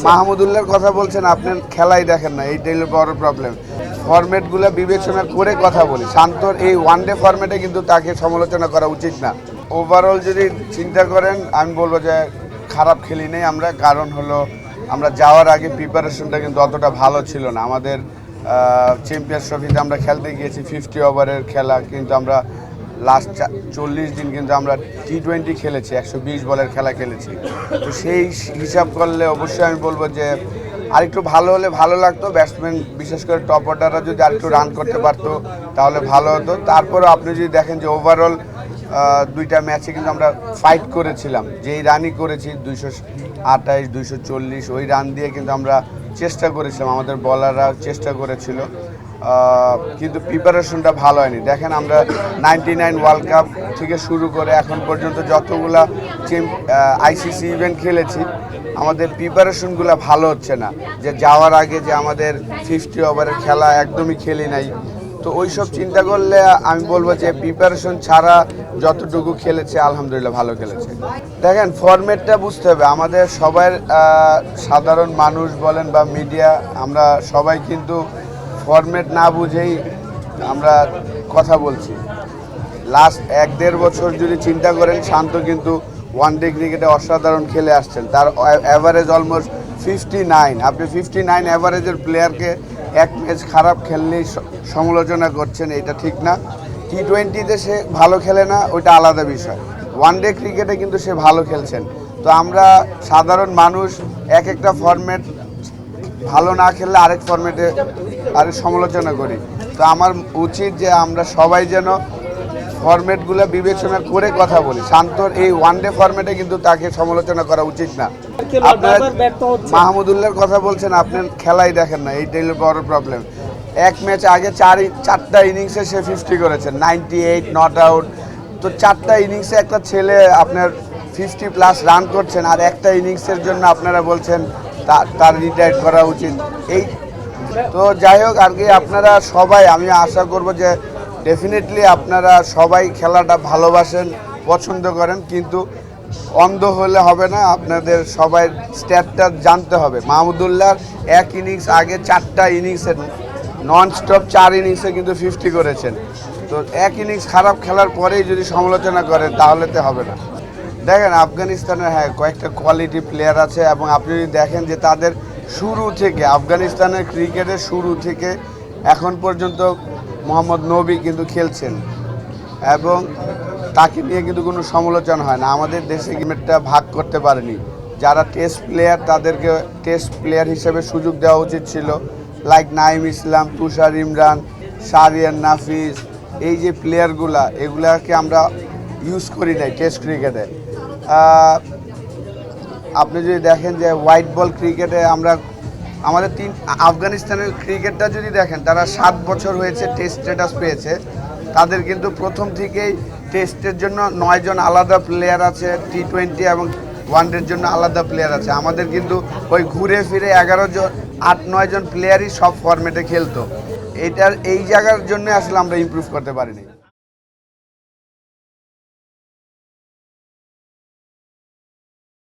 মাহমুদুল্লাহর কথা বলছেন, আপনি খেলাই দেখেন না, এইটাই হলো বড় প্রবলেম। ফরম্যাটগুলো বিবেচনা করে কথা বলি। শান্তর এই ওয়ানডে ফরম্যাটে কিন্তু তাকে সমালোচনা করা উচিত না। ওভারঅল যদি চিন্তা করেন, আমি বলবো যে খারাপ খেলি নেই আমরা। কারণ হলো আমরা যাওয়ার আগে প্রিপারেশনটা কিন্তু অতটা ভালো ছিল না। আমাদের চ্যাম্পিয়ন্স ট্রফিতে আমরা খেলতে গিয়েছি 50 ওভারের খেলা, কিন্তু আমরা লাস্ট 40 দিন কিন্তু আমরা টি20 খেলেছি, 120 বলের খেলা খেলেছি। তো সেই হিসাব করলে অবশ্যই আমি বলবো যে আরেকটু ভালো হলে ভালো লাগতো। ব্যাটসম্যান বিশেষ করে টপ অর্ডাররা যদি আরেকটু রান করতে পারতো তাহলে ভালো হতো। তারপরে আপনি যদি দেখেন যে ওভারঅল দুইটা ম্যাচে কিন্তু আমরা ফাইট করেছিলাম, যেই রানই করেছি 228, 240, ওই রান দিয়ে কিন্তু আমরা চেষ্টা করেছিলাম, আমাদের বলাররা চেষ্টা করেছিল, কিন্তু প্রিপারেশনটা ভালো হয়নি। দেখেন আমরা 99 ওয়ার্ল্ড কাপ থেকে শুরু করে এখন পর্যন্ত যতগুলা আইসিসি ইভেন্ট খেলেছি, আমাদের প্রিপারেশনগুলো ভালো হচ্ছে না। যে যাওয়ার আগে যে আমাদের 50 ওভারের খেলা একদমই খেলি নাই। তো ওই সব চিন্তা করলে আমি বলবো যে প্রিপারেশন ছাড়া যতটুকু খেলেছে আলহামদুলিল্লাহ ভালো খেলেছে। দেখেন ফরম্যাটটা বুঝতে হবে আমাদের সবার, সাধারণ মানুষ বলেন বা মিডিয়া, আমরা সবাই কিন্তু ফরম্যাট না বুঝেই আমরা কথা বলছি। লাস্ট 1-1.5 বছর যদি চিন্তা করেন, শান্ত কিন্তু ওয়ানডে ক্রিকেটে অসাধারণ খেলে আসছেন। তার অ্যাভারেজ অলমোস্ট 59। আপনি 59 অ্যাভারেজের প্লেয়ারকে এক ম্যাচ খারাপ খেললেই সমালোচনা করছেন, এটা ঠিক না। টি20তে সে ভালো খেলে না, ওইটা আলাদা বিষয়। ওয়ানডে ক্রিকেটে কিন্তু সে ভালো খেলছেন। তো আমরা সাধারণ মানুষ এক একটা ফরম্যাট ভালো না খেললে আরেক ফরম্যাটে আরেক সমালোচনা করি। তো আমার উচিত যে আমরা সবাই যেন ফরম্যাটগুলো বিবেচনা করে কথা বলি। শান্তর এই ওয়ানডে ফরম্যাটে কিন্তু তাকে সমালোচনা করা উচিত না। আপনার মাহমুদুল্লাহর কথা বলছেন, আপনি খেলাই দেখেন না, এইটাই হলো বড় প্রবলেম। এক ম্যাচ আগে চারটা ইনিংসে সে 50 করেছেন, 98 নট আউট। তো চারটা ইনিংসে একটা ছেলে আপনার 50+ রান করছেন, আর একটা ইনিংসের জন্য আপনারা বলছেন তার রিটায়ার করা উচিত। এই তো যাই হোক আর কি, আপনারা সবাই, আমি আশা করব যে ডেফিনেটলি আপনারা সবাই খেলাটা ভালোবাসেন, পছন্দ করেন, কিন্তু অন্ধ হলে হবে না। আপনাদের সবাই স্ট্যাটটা জানতে হবে। মাহমুদুল্লাহর এক ইনিংস আগে চারটা ইনিংসে নন স্টপ 4 ইনিংসে কিন্তু 50 করেছেন। তো এক ইনিংস খারাপ খেলার পরেই যদি সমালোচনা করেন তাহলে তো হবে না। দেখেন আফগানিস্তানের কয়েকটা কোয়ালিটি প্লেয়ার আছে, এবং আপনি যদি দেখেন যে তাদের শুরু থেকে, আফগানিস্তানের ক্রিকেটের শুরু থেকে এখন পর্যন্ত মোহাম্মদ নবী কিন্তু খেলছেন, এবং তাকে নিয়ে কিন্তু কোনো সমালোচনা হয় না। আমাদের দেশে গেমটা ভাগ করতে পারেনি। যারা টেস্ট প্লেয়ার তাদেরকে টেস্ট প্লেয়ার হিসেবে সুযোগ দেওয়া উচিত ছিল, লাইক নাইম ইসলাম, তুষার ইমরান, শাহরিয়ার নাফিস। এই যে প্লেয়ারগুলা, এগুলাকে আমরা ইউজ করি নাই টেস্ট ক্রিকেটে। আপনি যদি দেখেন যে হোয়াইট বল ক্রিকেটে আমরা আমাদের আফগানিস্তানের ক্রিকেটটা যদি দেখেন, তারা 7 বছর হয়েছে টেস্ট স্ট্যাটাস পেয়েছে। তাদের কিন্তু প্রথম থেকেই টেস্টের জন্য 9 জন আলাদা প্লেয়ার আছে, টি20 এবং ওয়ানডের জন্য আলাদা প্লেয়ার আছে। আমাদের কিন্তু ওই ঘুরে ফিরে 11 জন 8-9 জন প্লেয়ারই সব ফরম্যাটে খেলতো। এই জায়গার জন্য আসলে আমরা ইমপ্রুভ করতে পারিনি।